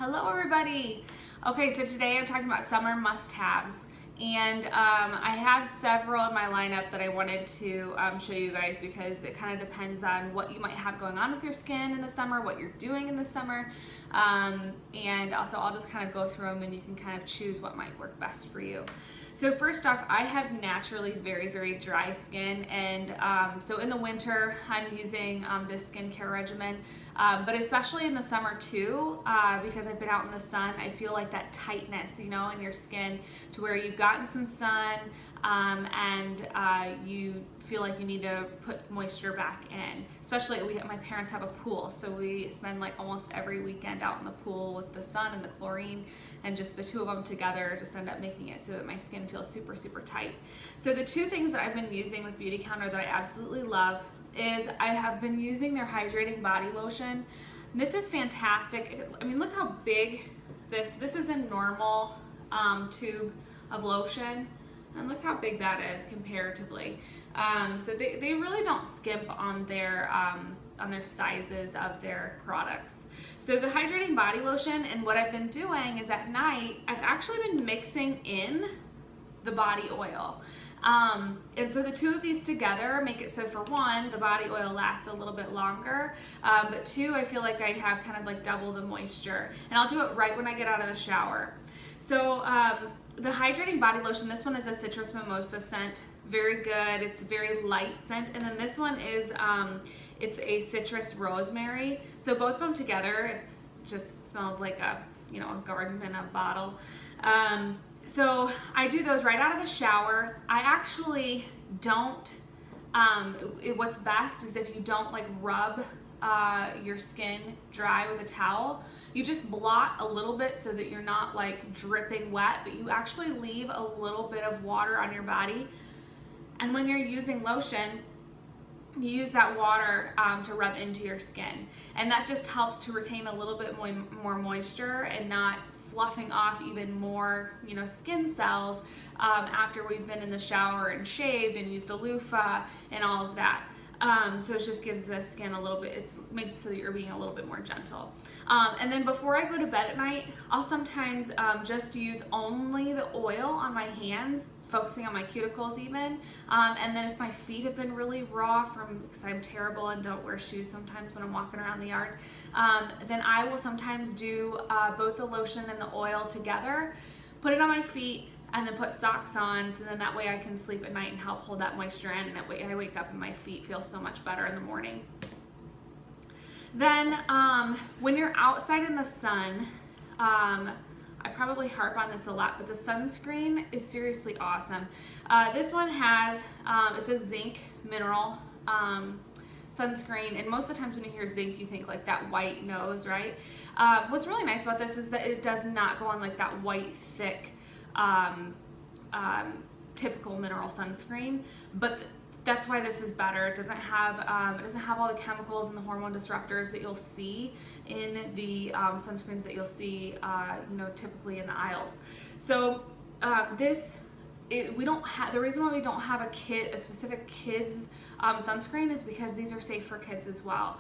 Hello everybody. Okay, so today I'm talking about summer must-haves, and I have several in my lineup that I wanted to show you guys because it kind of depends on what you might have going on with your skin in the summer, what you're doing in the summer, and also I'll just kind of go through them and you can kind of choose what might work best for you. So first off, I have naturally very dry skin, and so in the winter I'm using this skincare regimen, but especially in the summer too, because I've been out in the sun, I feel like that tightness, you know, in your skin to where you've gotten some sun and you feel like you need to put moisture back in. Especially my parents have a pool, so we spend like almost every weekend out in the pool with the sun and the chlorine, and just the two of them together just end up making it so that my skin feels super tight. So the two things that I've been using with Beautycounter that I absolutely love is I have been using their hydrating body lotion. This is fantastic. I mean, look how big this is a normal tube of lotion, and look how big that is comparatively. So they really don't skimp on their sizes of their products. So the hydrating body lotion, and what I've been doing is at night I've actually been mixing in the body oil. And so the two of these together make it so, for one, the body oil lasts a little bit longer, but two, I feel like I have kind of like double the moisture, and I'll do it right when I get out of the shower. So the hydrating body lotion, this one is a citrus mimosa scent, very good. It's a very light scent, and then this one is it's a citrus rosemary. So both of them together, it's just smells like a garden in a bottle. So I do those right out of the shower. I actually don't, what's best is if you don't like rub your skin dry with a towel. You just blot a little bit so that you're not like dripping wet, but you actually leave a little bit of water on your body. And when you're using lotion, you use that water to rub into your skin, and that just helps to retain a little bit more moisture and not sloughing off even more, skin cells after we've been in the shower and shaved and used a loofah and all of that. So it just gives the skin a little bit, it makes it so that you're being a little bit more gentle. And then before I go to bed at night, I'll sometimes just use only the oil on my hands, focusing on my cuticles even. And then if my feet have been really raw because I'm terrible and don't wear shoes sometimes when I'm walking around the yard, then I will sometimes do both the lotion and the oil together, put it on my feet, and then put socks on, so then that way I can sleep at night and help hold that moisture in, and that way I wake up and my feet feel so much better in the morning. Then when you're outside in the sun, I probably harp on this a lot, but the sunscreen is seriously awesome. This one has, it's a zinc mineral sunscreen, and most of the times when you hear zinc, you think like that white nose, right? What's really nice about this is that it does not go on like that white, thick, typical mineral sunscreen, but that's why this is better. It doesn't have all the chemicals and the hormone disruptors that you'll see in the sunscreens that you'll see typically in the aisles. So we don't have, the reason why we don't have a specific kids sunscreen is because these are safe for kids as well.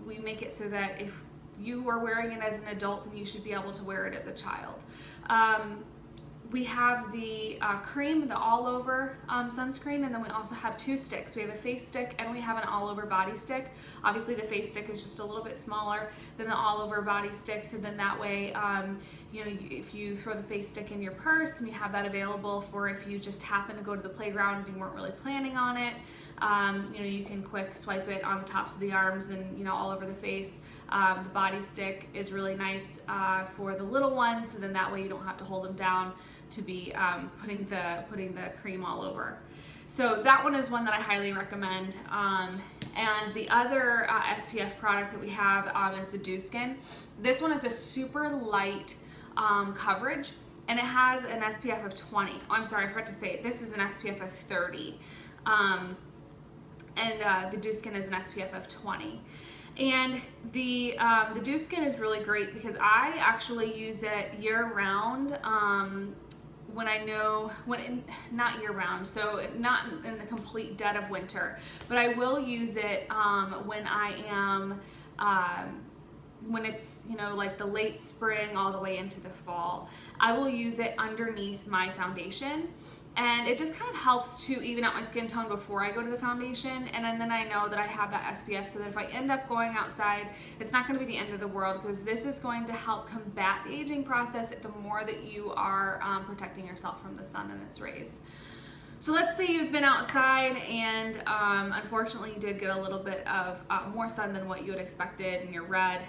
We make it so that if you are wearing it as an adult, then you should be able to wear it as a child. We have the cream, the all-over sunscreen, and then we also have two sticks. We have a face stick and we have an all-over body stick. Obviously the face stick is just a little bit smaller than the all-over body stick, so then that way, if you throw the face stick in your purse and you have that available for if you just happen to go to the playground and you weren't really planning on it, you can quick swipe it on the tops of the arms and all over the face. The body stick is really nice for the little ones, so then that way you don't have to hold them down to be putting the cream all over. So that one is one that I highly recommend. And the other SPF product that we have is the Dew Skin. This one is a super light coverage, and it has an SPF of 20. Oh, I'm sorry, I forgot to say it. This is an SPF of 30. And the Dew Skin is an SPF of 20. And the Dew Skin is really great because I actually use it year-round. Not year-round, so not in the complete dead of winter, but I will use it when I am when it's, you know, like the late spring all the way into the fall. I will use it underneath my foundation, and it just kind of helps to even out my skin tone before I go to the foundation, and then I know that I have that SPF, so that if I end up going outside, it's not going to be the end of the world, because this is going to help combat the aging process the more that you are protecting yourself from the sun and its rays. So let's say you've been outside and unfortunately you did get a little bit of more sun than what you had expected and you're red.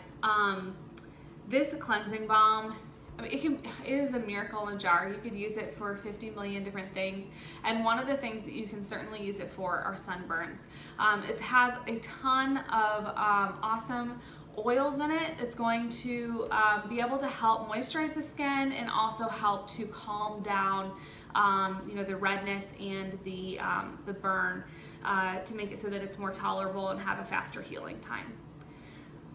This cleansing balm, I mean, it is a miracle in a jar. You could use it for 50 million different things. And one of the things that you can certainly use it for are sunburns. It has a ton of awesome oils in it. It's going to be able to help moisturize the skin and also help to calm down you know, the redness and the burn to make it so that it's more tolerable and have a faster healing time.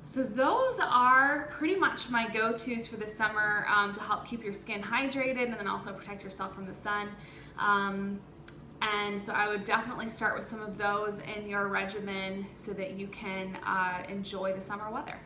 So those are pretty much my go-tos for the summer to help keep your skin hydrated and then also protect yourself from the sun. And so I would definitely start with some of those in your regimen so that you can enjoy the summer weather.